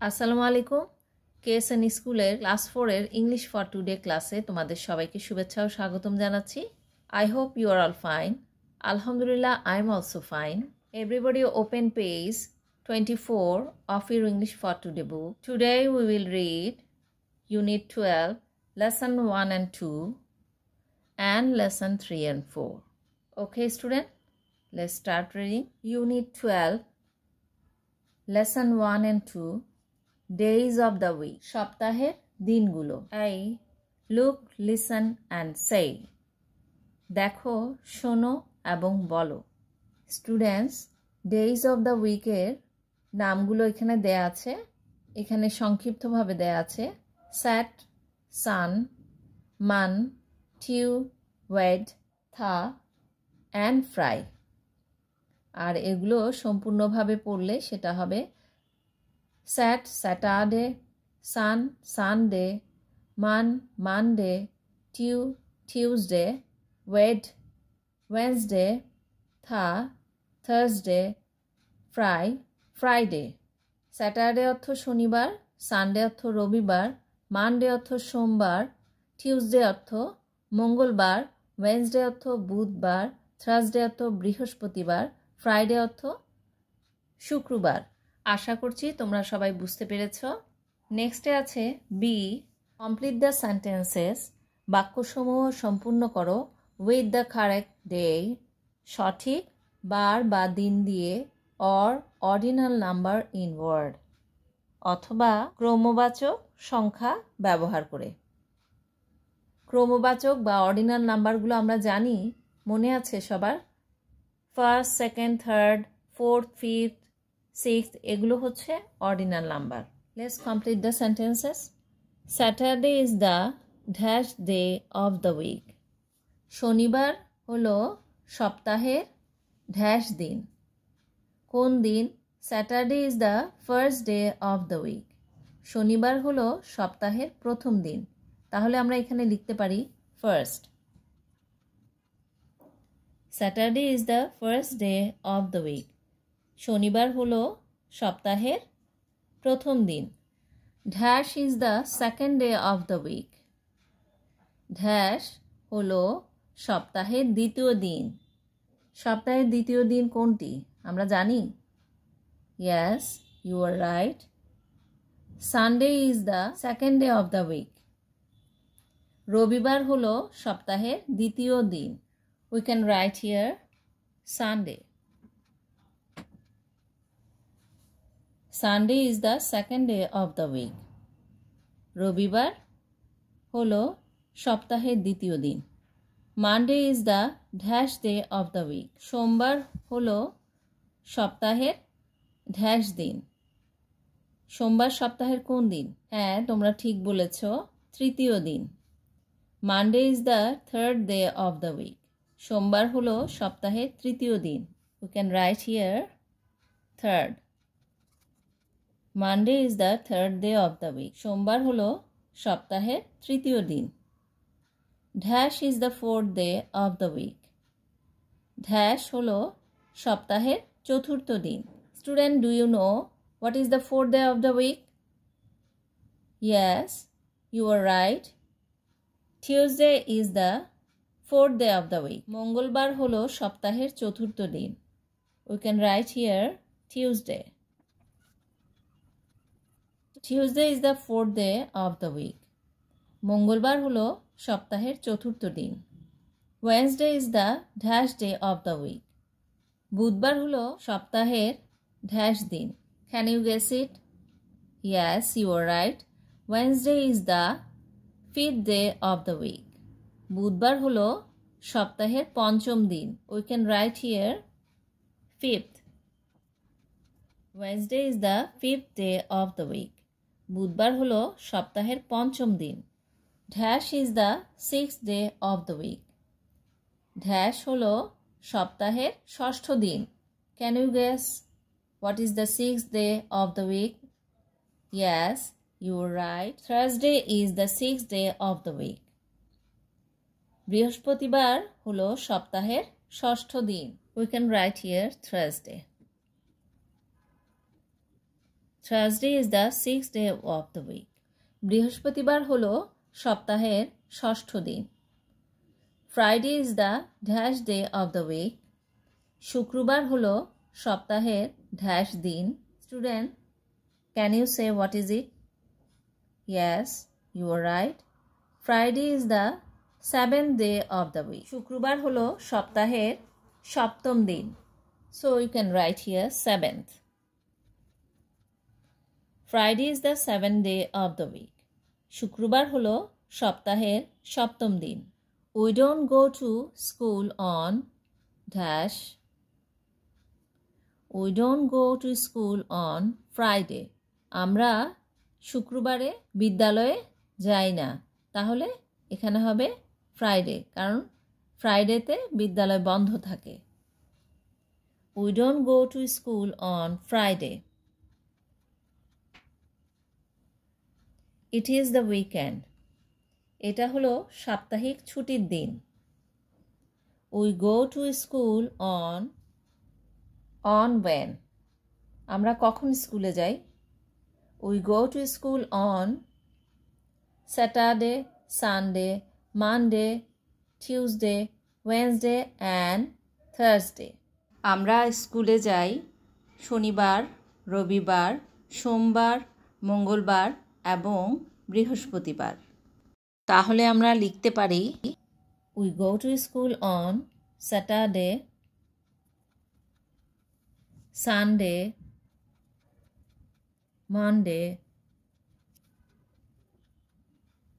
আসসালামু আলাইকুম। কেএসএন স্কুলের ক্লাস 4 এর ইংলিশ ফর টুডে ক্লাসে তোমাদের সবাইকে শুভেচ্ছা ও স্বাগতম জানাচ্ছি। I hope you are all fine. আলহামদুলিল্লাহ, I am also fine. Everybody open page 24 of your English for today book. Today we will read Unit 12, Lesson 1 and 2 and Lesson 3 and 4. Okay student, let's start reading. Unit 12, Lesson 1 and 2. Days of the week. সপ্তাহের দিনগুলো। I look, listen and say. দেখো, শোনো এবং বলো। Students, days of the week এর নামগুলো এখানে দেয়া আছে। এখানে সংক্ষিপ্তভাবে দেয়া আছে Sat, Sun, Man, Tew, Wed, Tha and Fry। আর এগুলো সম্পূর্ণভাবে পড়লে সেটা হবে Sat, Saturday, Sun, Sunday, Man, Monday, Tew, Tuesday, Wed, Wednesday, Tha, Thursday, Fry, Friday. Saturday অর্থ শনিবার, Sunday অর্থ রবিবার, Monday অর্থ সোমবার, Tuesday অর্থ মঙ্গলবার, Wednesday অর্থ বুধবার, Thursday অর্থ বৃহস্পতিবার, Friday অর্থ শুক্রবার। আশা করছি তোমরা সবাই বুঝতে পেরেছ। নেক্সটে আছে বি, কমপ্লিট দ্য সেন্টেন্সেস। বাক্যসমূহ সম্পূর্ণ করো উইথ দ্য কারেক্ট ডে, সঠিক বার বা দিন দিয়ে, or ordinal number in word, অথবা ক্রমবাচক সংখ্যা ব্যবহার করে। ক্রমবাচক বা অর্ডিনাল নাম্বারগুলো আমরা জানি, মনে আছে সবার? First, second, third, fourth, fifth, sixth, এগুলো হচ্ছে ordinal number. Let's complete the sentences. Saturday is the dash day of the week. শনিবার হলো সপ্তাহের ড্যাশ দিন। কোন দিন? Saturday is the first day of the week. শনিবার হলো সপ্তাহের প্রথম দিন। তাহলে আমরা এখানে লিখতে পারি first. Saturday is the first day of the week. শনিবার হলো সপ্তাহের প্রথম দিন। Dash is the second day of the week. Dash হলো সপ্তাহের দ্বিতীয় দিন। সপ্তাহের দ্বিতীয় দিন কোনটি আমরা জানি? Yes, you are right. Sunday is the second day of the week. রবিবার হলো সপ্তাহের দ্বিতীয় দিন। We can write here Sunday. Sunday is the second day of the week. রবিবার হলো সপ্তাহের দ্বিতীয় দিন। Monday is the dash day of the week. সোমবার হলো সপ্তাহের ড্যাশ দিন। সোমবার সপ্তাহের কোন দিন? হ্যাঁ, তোমরা ঠিক বলেছ, তৃতীয় দিন। Monday is the third day of the week. সোমবার হলো সপ্তাহের তৃতীয় দিন। We can write here third. Monday is the third day of the week. সোমবার হলো সপ্তাহের তৃতীয় দিন। Dash is the fourth day of the week. Dash হলো সপ্তাহের চতুর্থ দিন। Student, do you know what is the fourth day of the week? Yes, you are right. Tuesday is the fourth day of the week. মঙ্গলবার হলো সপ্তাহের চতুর্থ দিন। We can write here Tuesday. Tuesday is the fourth day of the week. মঙ্গলবার হলো সপ্তাহের চতুর্থ দিন। Wednesday is the dash day of the week. বুধবার হলো সপ্তাহের ড্যাশ দিন। Can you guess it? Yes, you are right. Wednesday is the fifth day of the week. বুধবার হলো সপ্তাহের পঞ্চম দিন। We can write here fifth. Wednesday is the fifth day of the week. বুধবার হলো সপ্তাহের পঞ্চম দিন। Dash is the sixth day of the week. Dash হলো সপ্তাহের ষষ্ঠ দিন। Can you guess what is the sixth day of the week? Yes, you are right. Thursday is the sixth day of the week. বৃহস্পতিবার হলো সপ্তাহের ষষ্ঠ দিন। We can write here Thursday. Thursday is the 6th day of the week. বৃহস্পতিবার হলো সপ্তাহের ষষ্ঠ দিন। Friday is the dash day of the week. শুক্রবার হলো সপ্তাহের dash দিন। Student, can you say what is it? Yes, you are right. Friday is the 7th day of the week. শুক্রবার হলো সপ্তাহের সপ্তম দিন। So you can write here 7th. Friday is the 7th day of the week. শুক্রবার হলো সপ্তাহের সপ্তম দিন। We don't go to school on dash. We don't go to school on Friday. আমরা শুক্রবারে বিদ্যালয়ে যাই না। তাহলে এখানে হবে ফ্রাইডে, কারণ ফ্রাইডেতে বিদ্যালয় বন্ধ থাকে। We don't go to school on Friday. It is the weekend. এটা হলো সাপ্তাহিক ছুটির দিন। We go to school on when? আমরা কখন স্কুলে যাই? We go to school on Saturday, Sunday, Monday, Tuesday, Wednesday and Thursday. আমরা স্কুলে যাই শনিবার, রবিবার, সোমবার, মঙ্গলবার এবং বৃহস্পতিবার। তাহলে আমরা লিখতে পারি We go to school on Saturday, Sunday, Monday,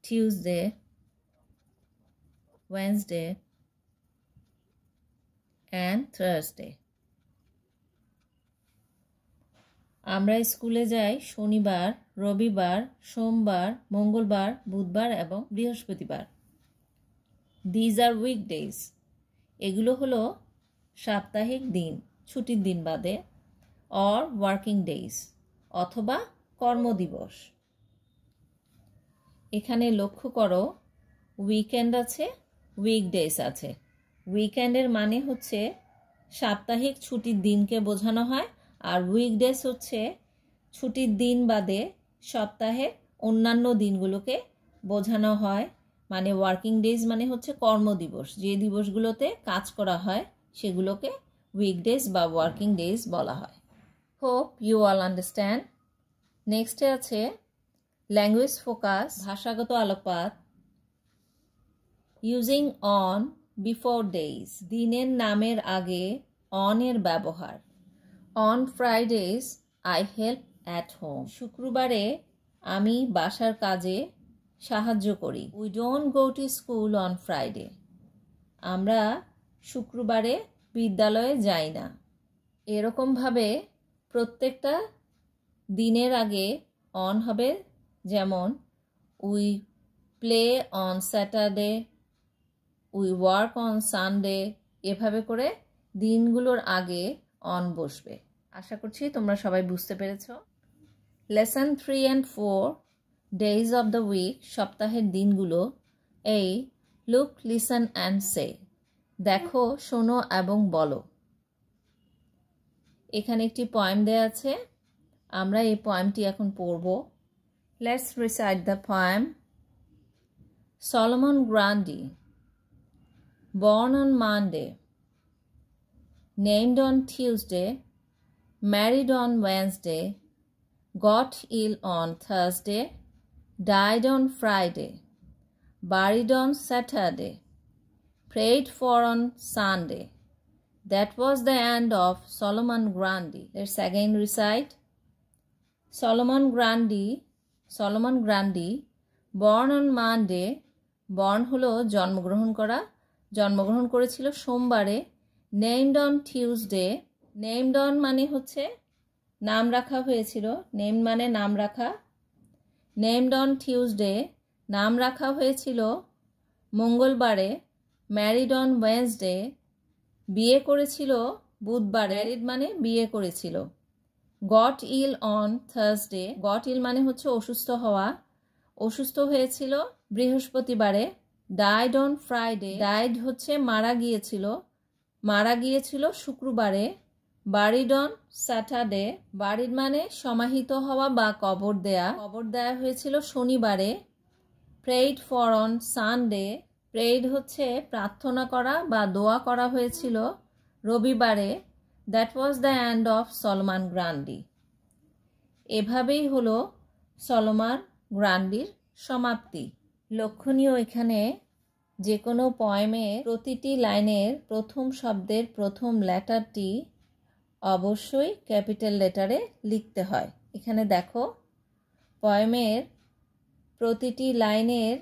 Tuesday, Wednesday and Thursday. আমরা স্কুলে যাই শনিবার, রবিবার, সোমবার, মঙ্গলবার, বুধবার এবং বৃহস্পতিবার। These are weekdays. এগুলো হলো সাপ্তাহিক দিন, ছুটির দিন বাদে, or working days অথবা কর্মদিবস। এখানে লক্ষ্য করো উইকেন্ড আছে, উইকডেজ আছে। উইকেন্ডের মানে হচ্ছে সাপ্তাহিক ছুটির দিনকে বোঝানো হয়, আর উইকডেজ হচ্ছে ছুটির দিন বাদে সপ্তাহের অন্যান্য দিনগুলোকে বোঝানো হয়। মানে ওয়ার্কিং ডেজ মানে হচ্ছে কর্মদিবস, যে দিবসগুলোতে কাজ করা হয় সেগুলোকে উইকডেজ বা ওয়ার্কিং ডেজ বলা হয়। Hope you all understand. নেক্সটে আছে ল্যাঙ্গুয়েজ ফোকাস, ভাষাগত আলোকপাত। ইউজিং অন বিফোর ডেজ, দিনের নামের আগে অন এর ব্যবহার। On Fridays I help at home, শুক্রবারে আমি বাসার কাজে সাহায্য করি। We don't go to school on Friday, আমরা শুক্রবারে বিদ্যালয়ে যাই না। এরকমভাবে প্রত্যেকটা দিনের আগে অন হবে, যেমন we play on Saturday, we work on Sunday. এভাবে করে দিনগুলোর আগে অন বসবে। আশা করছি তোমরা সবাই বুঝতে পেরেছো। Lesson 3 and 4 days of the week, সপ্তাহের দিনগুলো। এই লুক, লিসন অ্যান্ড সে, দেখো, শোনো এবং বলো। এখানে একটি পয়েম দেয়া আছে, আমরা এই পয়েমটি এখন পড়ব। Let's recite the poem. Solomon Grundy, born on Monday, named on Tuesday, married on Wednesday, got ill on Thursday, died on Friday, buried on Saturday, prayed for on Sunday. That was the end of Solomon Grundy. Let's again recite. Solomon Grundy, born on Monday, born হলো জন্মগ্রহণ করা, জন্মগ্রহণ করেছিল সোমবারে। Named on Tuesday, named on মানে হচ্ছে নাম রাখা হয়েছিল, নেমড মানে নাম রাখা। নেমড অন টিউসডে, নাম রাখা হয়েছিল মঙ্গলবারে। ম্যারিড অন ওয়েডনেসডে, বিয়ে করেছিল বুধবারে। ম্যারিড মানে বিয়ে করেছিল। Got ill on Thursday, got ill মানে হচ্ছে অসুস্থ হওয়া, অসুস্থ হয়েছিল বৃহস্পতিবারে। ডাইড অন ফ্রাইডে, ডাইড হচ্ছে মারা গিয়েছিল, মারা গিয়েছিল শুক্রবারে। বারিড অন স্যাটারডে, বারিড মানে সমাহিত হওয়া বা কবর দেয়া হয়েছিল শনিবারে। Prayed for on Sunday, prayed হচ্ছে প্রার্থনা করা বা দোয়া করা হয়েছিল রবিবারে। That was the end of Solomon Grundy. এভাবেই হলো সলোমন গ্রান্ডির সমাপ্তি। লক্ষণীয় এখানে যে কোনো পয়েমের প্রতিটি লাইনের প্রথম শব্দের প্রথম লেটারটি অবশ্যই ক্যাপিটাল লেটারে লিখতে হয়। এখানে দেখো পয়েমের প্রতিটি লাইনের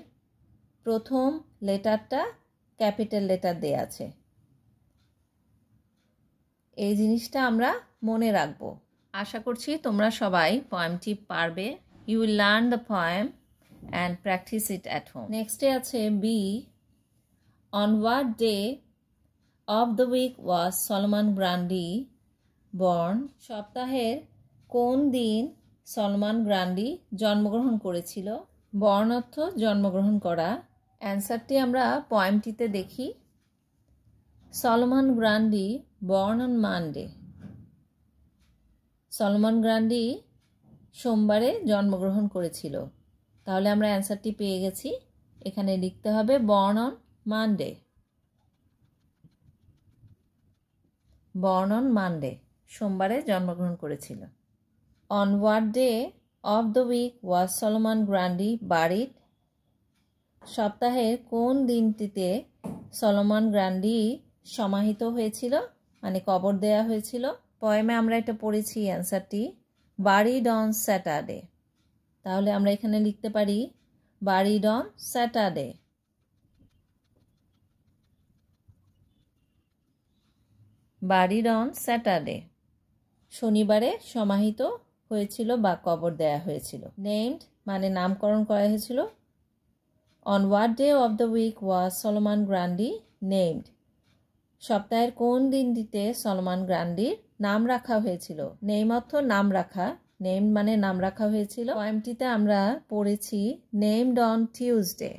প্রথম লেটারটা ক্যাপিটাল লেটার দেয়া আছে। এই জিনিসটা আমরা মনে রাখব। আশা করছি তোমরা সবাই পয়েমটি পারবে। You will learn the poem and practice it at home. নেক্সটে আছে B. On what day of the week was Solomon Grundy born, সপ্তাহের কোন দিন সলোমন গ্রান্ডি জন্মগ্রহণ করেছিল। বর্ন অর্থ জন্মগ্রহণ করা। অ্যান্সারটি আমরা পয়েমটিতে দেখি। Solomon Grundy born on Monday, Solomon Grundy সোমবারে জন্মগ্রহণ করেছিল। তাহলে আমরা অ্যান্সারটি পেয়ে গেছি। এখানে লিখতে হবে born on Monday, born on Monday, সোমবারে জন্মগ্রহণ করেছিল। On what day of the week was Solomon Grundy buried, সপ্তাহের কোন দিনটিতে সলোমন গ্রান্ডি সমাহিত হয়েছিল, মানে কবর দেয়া হয়েছিল। পয়েমে আমরা এটা পড়েছি অ্যান্সারটি বারিড অন স্যাটারডে। তাহলে আমরা এখানে লিখতে পারি buried on Saturday. Buried on Saturday, শনিবারে সমাহিত হয়েছিল বা কবর দেয়া হয়েছিল। নেমড মানে নামকরণ করা হয়েছিল। On what day of the week was Solomon Grundy named, সপ্তাহের কোন দিনটিতে সলোমন গ্রান্ডির নাম রাখা হয়েছিল। নেম অর্থ নাম রাখা, নেম মানে নাম রাখা হয়েছিল। পয়েমটিতে আমরা পড়েছি নেমড অন টিউসডে,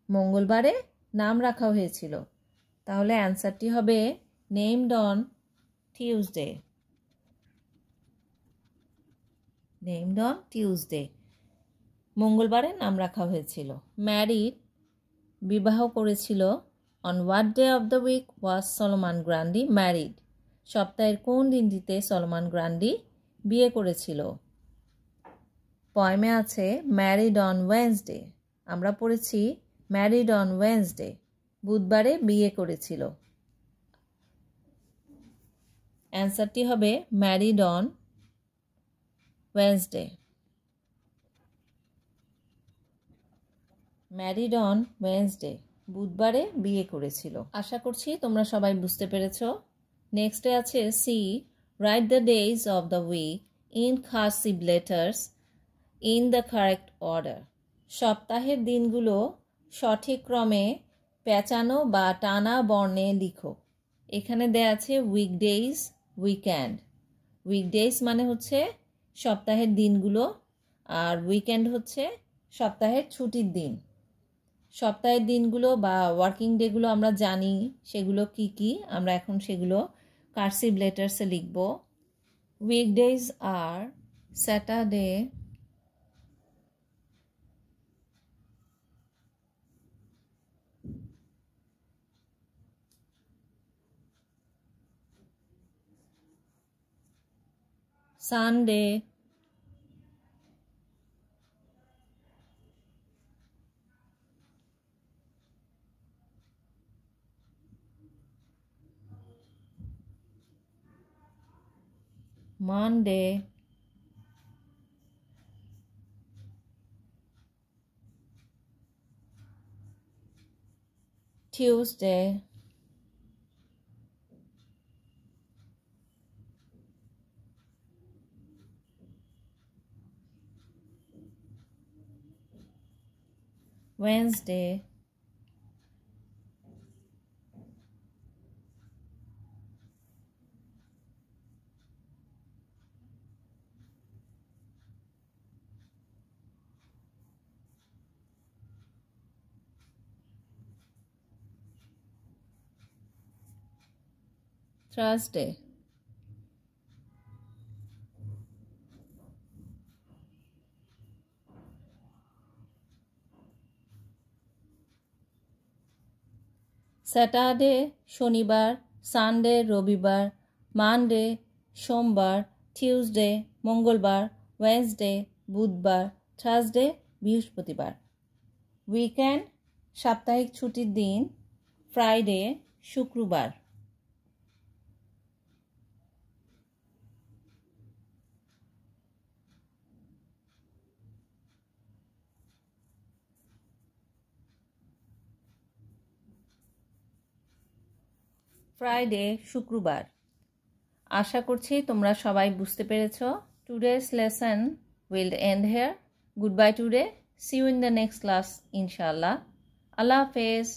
মঙ্গলবারে নাম রাখা হয়েছিল। তাহলে অ্যান্সারটি হবে named on Tuesday, named on Tuesday, মঙ্গলবারে নাম রাখা হয়েছিল। ম্যারিড বিবাহ করেছিল। On what day of the week was Solomon Grundy married, সপ্তাহের কোন দিনটিতে সলোমন গ্রান্ডি বিয়ে করেছিল। পয়েমে আছে ম্যারিড অন ওয়েডনেসডে, আমরা পড়েছি ম্যারিড অন ওয়েডনেসডে, বুধবারে বিয়ে করেছিল। অ্যান্সারটি হবে married on Wednesday, married on Wednesday, বুধবারে বিয়ে করেছিল। আশা করছি তোমরা সবাই বুঝতে পেরেছো। নেক্সটে আছে C. Write the days of the week in cursive letters in the correct order, সপ্তাহের দিনগুলো সঠিক ক্রমে পেঁচানো বা টানা বর্ণে লিখো। এখানে দেয়া আছে উইকডেজ, উইকেন্ড। উইকডেজ মানে হচ্ছে সপ্তাহের দিনগুলো, আর উইকেন্ড হচ্ছে সপ্তাহের ছুটির দিন। সপ্তাহের দিনগুলো বা ওয়ার্কিং ডেগুলো আমরা জানি, সেগুলো কি কি আমরা এখন সেগুলো কার্সিভ লেটার্সে লিখব। উইকডেজ আর Saturday, Sunday, Monday, Tuesday, Wednesday, Thursday. Saturday শনিবার, সানডে রবিবার, মানডে সোমবার, টিউসডে মঙ্গলবার, ওয়েডনেসডে বুধবার, থার্সডে বৃহস্পতিবার। উইকেন্ড সাপ্তাহিক ছুটির দিন, ফ্রাইডে শুক্রবার। ফ্রাইডে শুক্রবার। আশা করছি তোমরা সবাই বুঝতে পেরেছো। Today's lesson will end here. Good bye today. See you in the next class ইনশাআল্লাহ। আল্লাহ হাফেজ।